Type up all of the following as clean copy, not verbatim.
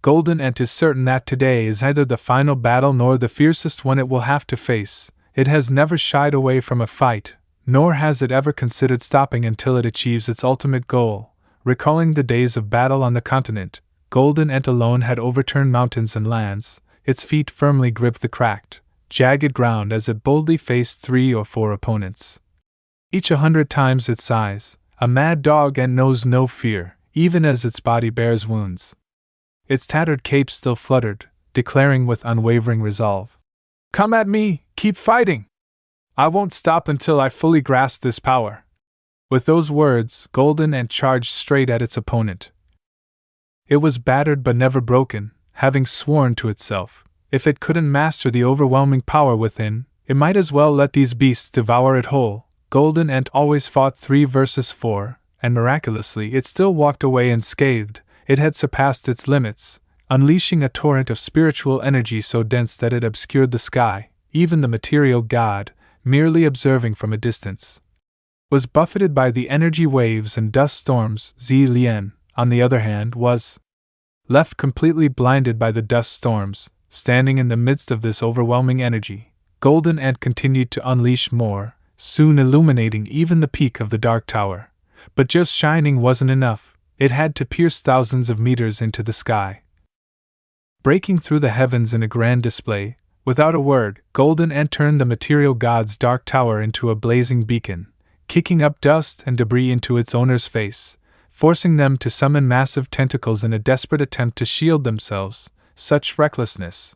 Golden Ant is certain that today is neither the final battle nor the fiercest one it will have to face. It has never shied away from a fight, nor has it ever considered stopping until it achieves its ultimate goal. Recalling the days of battle on the continent, Golden Ant alone had overturned mountains and lands. Its feet firmly gripped the cracked, jagged ground as it boldly faced 3 or 4 opponents, each 100 times its size. A mad dog and knows no fear, even as its body bears wounds. Its tattered cape still fluttered, declaring with unwavering resolve, "Come at me, keep fighting! I won't stop until I fully grasp this power." With those words, Golden Ant charged straight at its opponent. It was battered but never broken, having sworn to itself, if it couldn't master the overwhelming power within, it might as well let these beasts devour it whole. Golden Ant always fought 3 versus 4, and miraculously it still walked away unscathed. It had surpassed its limits, unleashing a torrent of spiritual energy so dense that it obscured the sky. Even the material god, merely observing from a distance, was buffeted by the energy waves and dust storms. Zi Lian, on the other hand, was left completely blinded by the dust storms. Standing in the midst of this overwhelming energy, Golden Ant continued to unleash more, soon illuminating even the peak of the dark tower. But just shining wasn't enough. It had to pierce thousands of meters into the sky. Breaking through the heavens in a grand display, without a word, Golden Ant turned the material god's dark tower into a blazing beacon, kicking up dust and debris into its owner's face, forcing them to summon massive tentacles in a desperate attempt to shield themselves. Such recklessness!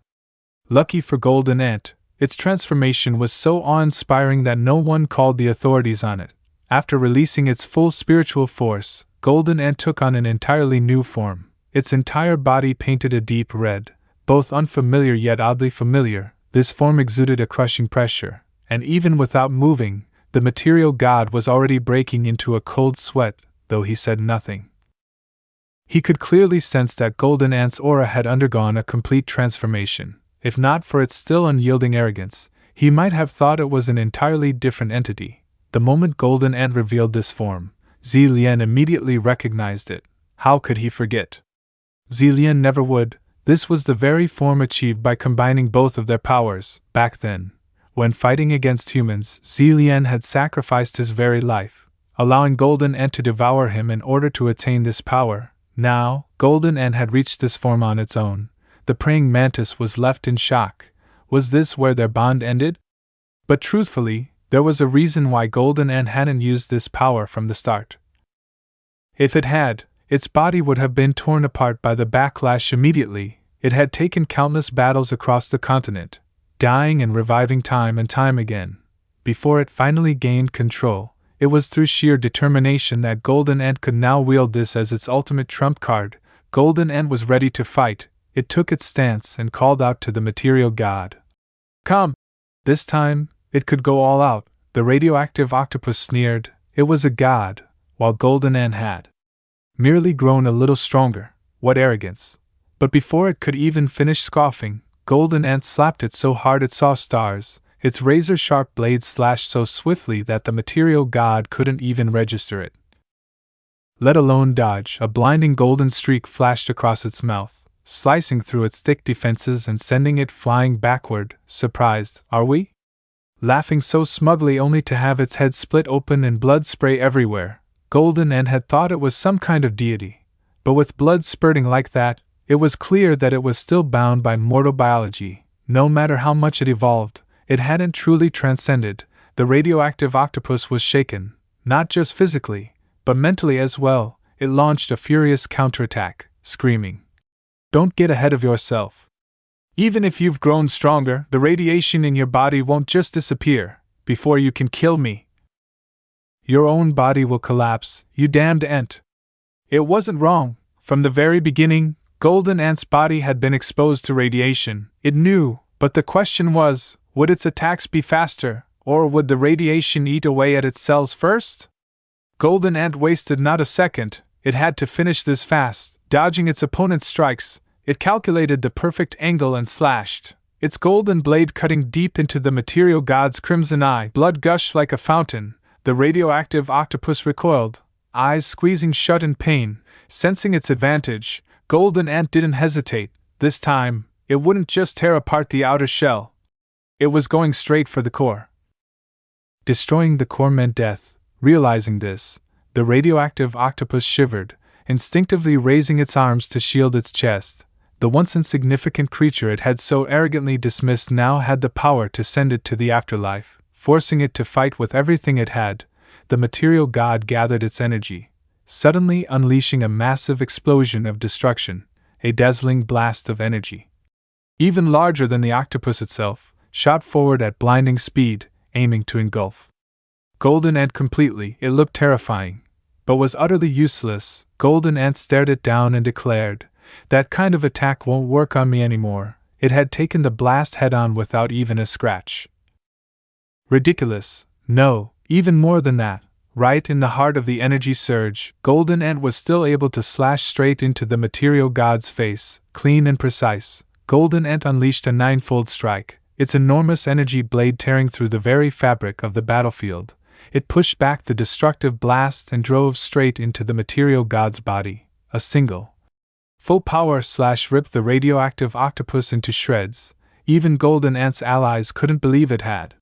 Lucky for Golden Ant, its transformation was so awe-inspiring that no one called the authorities on it. After releasing its full spiritual force, Golden Ant took on an entirely new form, its entire body painted a deep red, both unfamiliar yet oddly familiar. This form exuded a crushing pressure, and even without moving, the material god was already breaking into a cold sweat, though he said nothing. He could clearly sense that Golden Ant's aura had undergone a complete transformation. If not for its still unyielding arrogance, he might have thought it was an entirely different entity. The moment Golden Ant revealed this form, Zi Lian immediately recognized it. How could he forget? Zi Lian never would. This was the very form achieved by combining both of their powers. Back then, when fighting against humans, Zi Lian had sacrificed his very life, allowing Golden Ant to devour him in order to attain this power. Now, Golden Ant had reached this form on its own. The praying mantis was left in shock. Was this where their bond ended? But truthfully, there was a reason why Golden Ant hadn't used this power from the start. If it had, its body would have been torn apart by the backlash immediately. It had taken countless battles across the continent, dying and reviving time and time again. Before it finally gained control, it was through sheer determination that Golden Ant could now wield this as its ultimate trump card. Golden Ant was ready to fight. It took its stance and called out to the material god. "Come!" This time, it could go all out. The radioactive octopus sneered. It was a god, while Golden Ant had merely grown a little stronger. What arrogance! But before it could even finish scoffing, Golden Ant slapped it so hard it saw stars. Its razor-sharp blades slashed so swiftly that the material god couldn't even register it, let alone dodge. A blinding golden streak flashed across its mouth, slicing through its thick defenses and sending it flying backward. Surprised, are we? Laughing so smugly only to have its head split open and blood spray everywhere. Golden Ant had thought it was some kind of deity, but with blood spurting like that, it was clear that it was still bound by mortal biology. No matter how much it evolved, it hadn't truly transcended. The radioactive octopus was shaken, not just physically, but mentally as well. It launched a furious counterattack, screaming, "Don't get ahead of yourself. Even if you've grown stronger, the radiation in your body won't just disappear before you can kill me. Your own body will collapse, you damned ant." It wasn't wrong. From the very beginning, Golden Ant's body had been exposed to radiation. It knew, but the question was, would its attacks be faster, or would the radiation eat away at its cells first? Golden Ant wasted not a second. It had to finish this fast. Dodging its opponent's strikes, it calculated the perfect angle and slashed, its golden blade cutting deep into the material god's crimson eye. Blood gushed like a fountain. The radioactive octopus recoiled, eyes squeezing shut in pain. Sensing its advantage, Golden Ant didn't hesitate. This time, it wouldn't just tear apart the outer shell. It was going straight for the core. Destroying the core meant death. Realizing this, the radioactive octopus shivered, instinctively raising its arms to shield its chest. The once insignificant creature it had so arrogantly dismissed now had the power to send it to the afterlife, forcing it to fight with everything it had. The material god gathered its energy, suddenly unleashing a massive explosion of destruction, a dazzling blast of energy. Even larger than the octopus itself, shot forward at blinding speed, aiming to engulf Golden Ant completely. It looked terrifying, but was utterly useless. Golden Ant stared it down and declared, "That kind of attack won't work on me anymore." It had taken the blast head-on without even a scratch. Ridiculous. No, even more than that. Right in the heart of the energy surge, Golden Ant was still able to slash straight into the material god's face, clean and precise. Golden Ant unleashed a ninefold strike, its enormous energy blade tearing through the very fabric of the battlefield. It pushed back the destructive blast and drove straight into the material god's body. A single full power slash ripped the radioactive octopus into shreds. Even Golden Ant's allies couldn't believe it had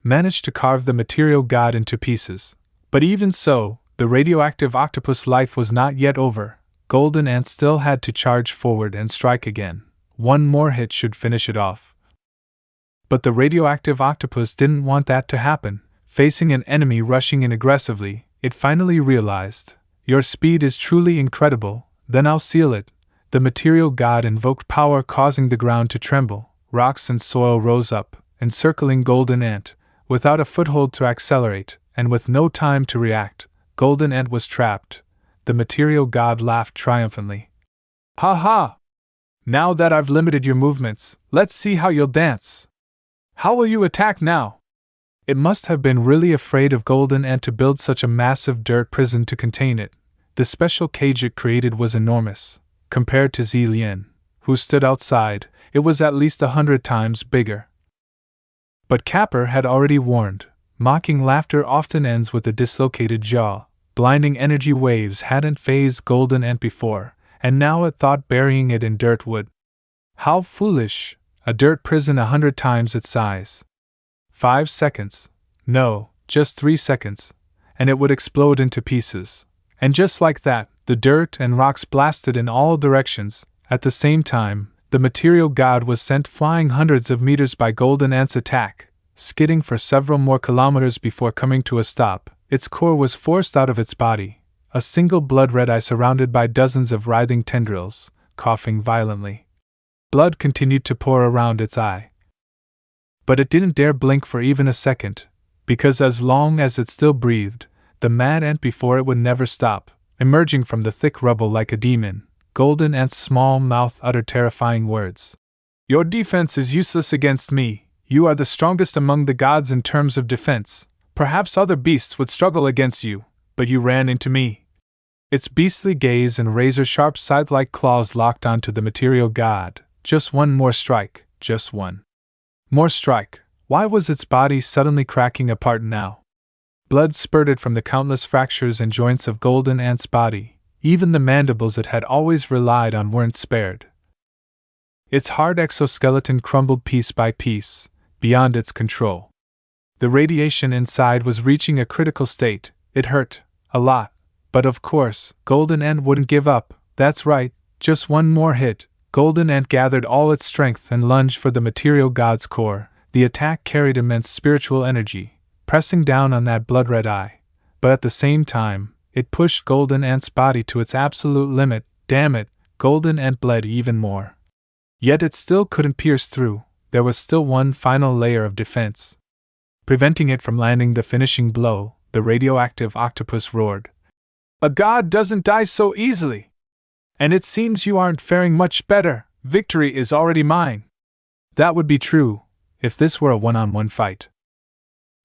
managed to carve the material god into pieces. But even so, the radioactive octopus life was not yet over. Golden Ant still had to charge forward and strike again. One more hit should finish it off. But the radioactive octopus didn't want that to happen. Facing an enemy rushing in aggressively, it finally realized, "Your speed is truly incredible, then I'll seal it." The material god invoked power, causing the ground to tremble. Rocks and soil rose up, encircling Golden Ant. Without a foothold to accelerate, and with no time to react, Golden Ant was trapped. The material god laughed triumphantly. "Ha ha! Now that I've limited your movements, let's see how you'll dance. How will you attack now?" It must have been really afraid of Golden Ant to build such a massive dirt prison to contain it. The special cage it created was enormous. Compared to Zillian, who stood outside, it was at least 100 times bigger. But Capper had already warned, mocking laughter often ends with a dislocated jaw. Blinding energy waves hadn't fazed Golden Ant before, and now it thought burying it in dirt would. How foolish! A dirt prison 100 times its size. 5 seconds. No, just 3 seconds. And it would explode into pieces. And just like that, the dirt and rocks blasted in all directions. At the same time, the material god was sent flying hundreds of meters by Golden Ant's attack, skidding for several more kilometers before coming to a stop. Its core was forced out of its body, a single blood-red eye surrounded by dozens of writhing tendrils, coughing violently. Blood continued to pour around its eye. But it didn't dare blink for even a second, because as long as it still breathed, the mad ant before it would never stop. Emerging from the thick rubble like a demon, Golden Ant's small mouth uttered terrifying words. "Your defense is useless against me. You are the strongest among the gods in terms of defense. Perhaps other beasts would struggle against you, but you ran into me." Its beastly gaze and razor-sharp scythe-like claws locked onto the material god. Just one more strike, just one more strike. Why was its body suddenly cracking apart now? Blood spurted from the countless fractures and joints of Golden Ant's body. Even the mandibles it had always relied on weren't spared. Its hard exoskeleton crumbled piece by piece, beyond its control. The radiation inside was reaching a critical state. It hurt, a lot. But of course, Golden Ant wouldn't give up. That's right, just one more hit. Golden Ant gathered all its strength and lunged for the material god's core. The attack carried immense spiritual energy, pressing down on that blood-red eye. But at the same time, it pushed Golden Ant's body to its absolute limit. Damn it, Golden Ant bled even more. Yet it still couldn't pierce through. There was still one final layer of defense, preventing it from landing the finishing blow. The radioactive octopus roared. "A god doesn't die so easily! And it seems you aren't faring much better. Victory is already mine." That would be true, if this were a one-on-one fight.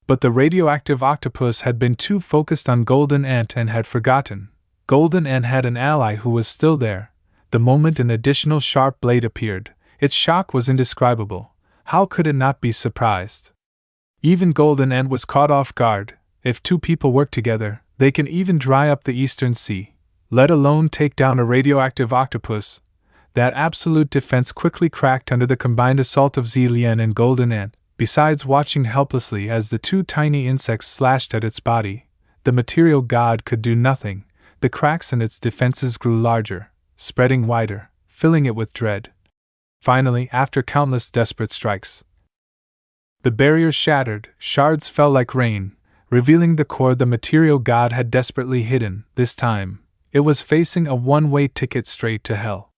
But the radioactive octopus had been too focused on Golden Ant and had forgotten. Golden Ant had an ally who was still there. The moment an additional sharp blade appeared, its shock was indescribable. How could it not be surprised? Even Golden Ant was caught off guard. If two people work together, they can even dry up the Eastern Sea. let alone take down a radioactive octopus. That absolute defense quickly cracked under the combined assault of Zillian and Golden Ant. Besides watching helplessly as the two tiny insects slashed at its body, the material god could do nothing. The cracks in its defenses grew larger, spreading wider, filling it with dread. Finally, after countless desperate strikes, the barrier shattered, shards fell like rain, revealing the core the material god had desperately hidden. This time, it was facing a one-way ticket straight to hell.